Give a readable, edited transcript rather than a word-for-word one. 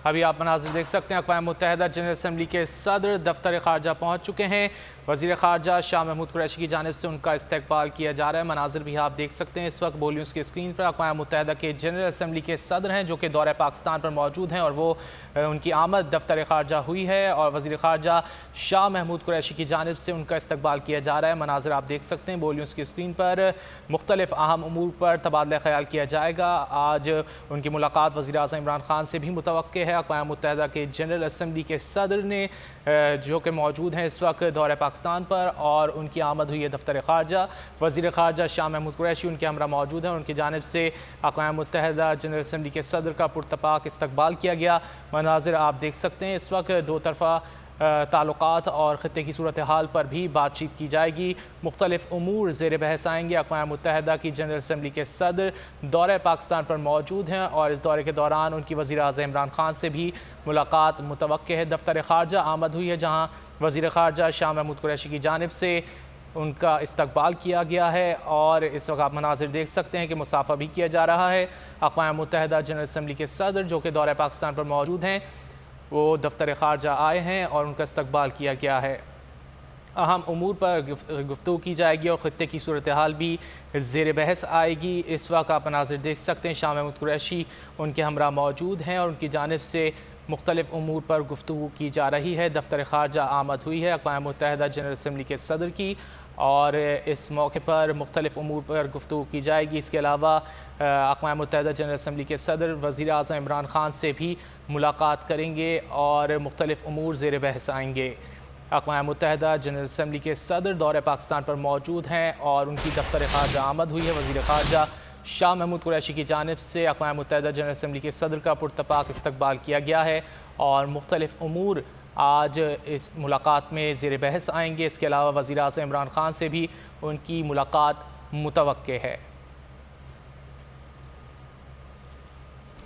अभी आप मनाज़िर देख सकते हैं, अक़वाम मुत्तहिदा जनरल असम्बली के सदर दफ्तर ख़ारजा पहुँच चुके हैं। वज़ीर ख़ारजा शाह महमूद कुरैशी की जानिब से उनका इस्तकबाल किया जा रहा है। मनाज़िर भी आप देख सकते हैं इस वक्त बोलियों की स्क्रीन पर। अक़वाम मुत्तहिदा के जनरल असम्बली के सदर हैं जो कि दौरे पाकिस्तान पर मौजूद हैं और वो उनकी आमद दफ्तर ख़ारजा हुई है और वज़ीर ख़ारजा शाह महमूद कुरैशी की जानिब से उनका इस्तकबाल किया जा रहा है। मनाज़िर आप देख सकते हैं बोलियों की स्क्रीन पर। मुख्तलिफ अहम उमूर पर तबादला ख्याल किया जाएगा। आज उनकी मुलाकात वज़ीर आज़म इमरान खान से भी मुतवक्के है। अक़वाम मुत्तहिदा के जनरल असम्बली के सदर ने जो कि मौजूद हैं इस वक्त दौरे पाकिस्तान पर और उनकी आमद हुई है दफ्तर ख़ारजा। वज़ीर ख़ारजा शाह महमूद कुरैशी उनके हमरा मौजूद हैं। उनकी जानिब से अक़वाम मुत्तहिदा जनरल असम्बली के सदर का पुरतपाक इस्तकबाल किया गया। मनाज़िर आप देख सकते हैं इस वक्त दो तरफ़ा ताल्लुकात और ख़ित्ते की सूरत हाल पर भी बातचीत की जाएगी। मुख्तलिफ उमूर ज़ेर बहस आएंगे। अक़वाम मुत्तहिदा की जनरल असम्बली के सदर दौरे पाकिस्तान पर मौजूद हैं और इस दौरे के दौरान उनकी वज़ीर आज़म इमरान खान से भी मुलाकात मुतवक्के है। दफ्तर ख़ारजा आमद हुई है जहाँ वज़ीर ख़ारजा शाह महमूद कुरैशी की जानिब से उनका इस्तकबाल किया गया है और इस वक्त आप मनाज़िर देख सकते हैं कि मुसाफ़ा भी किया जा रहा है। अक़वाम मुत्तहिदा जनरल असम्बली के सदर जो कि दौरे पाकिस्तान पर मौजूद हैं वो दफ्तर ख़ारजा आए हैं और उनका इस्तकबाल किया गया है। अहम उमूर पर गुफ्तगू की जाएगी और ख़ित्ते की सूरत हाल भी ज़ेर बहस आएगी। इस वक्त आप मनाज़िर देख सकते हैं शाह महमूद कुरैशी उनके हमरा मौजूद हैं और उनकी जानिब से मुख्तलिफ उमूर पर गुफ्तगू की जा रही है। दफ्तर ख़ारजा आमद हुई है अक़वाम मुत्तहिदा जनरल असम्बली के सदर की और इस मौके पर मुख्तलिफ उमूर पर गुफ्तगू की जाएगी। इसके अलावा अक़वाम मुत्तहिदा जनरल असम्बली के सदर वज़ीर आज़म इमरान खान से भी मुलाकात करेंगे और मुख्तलिफ उमूर ज़ेर बहस आएंगे। अक़वाम मुत्तहिदा जनरल असम्बली के सदर दौरे पाकिस्तान पर मौजूद हैं और उनकी दफ्तर ख़ारजा आमद हुई है। वज़ीर ख़ारजा शाह महमूद कुरैशी की जानिब से अक़वाम मुत्तहिदा जनरल असम्बली के सदर का पुरतपाक इस्तकबाल किया गया है और मुख्तलिफ उमूर आज इस मुलाकात में ज़ेर बहस आएंगे। इसके अलावा वज़ीर आज़म इमरान खान से भी उनकी मुलाकात मुतवक्के है।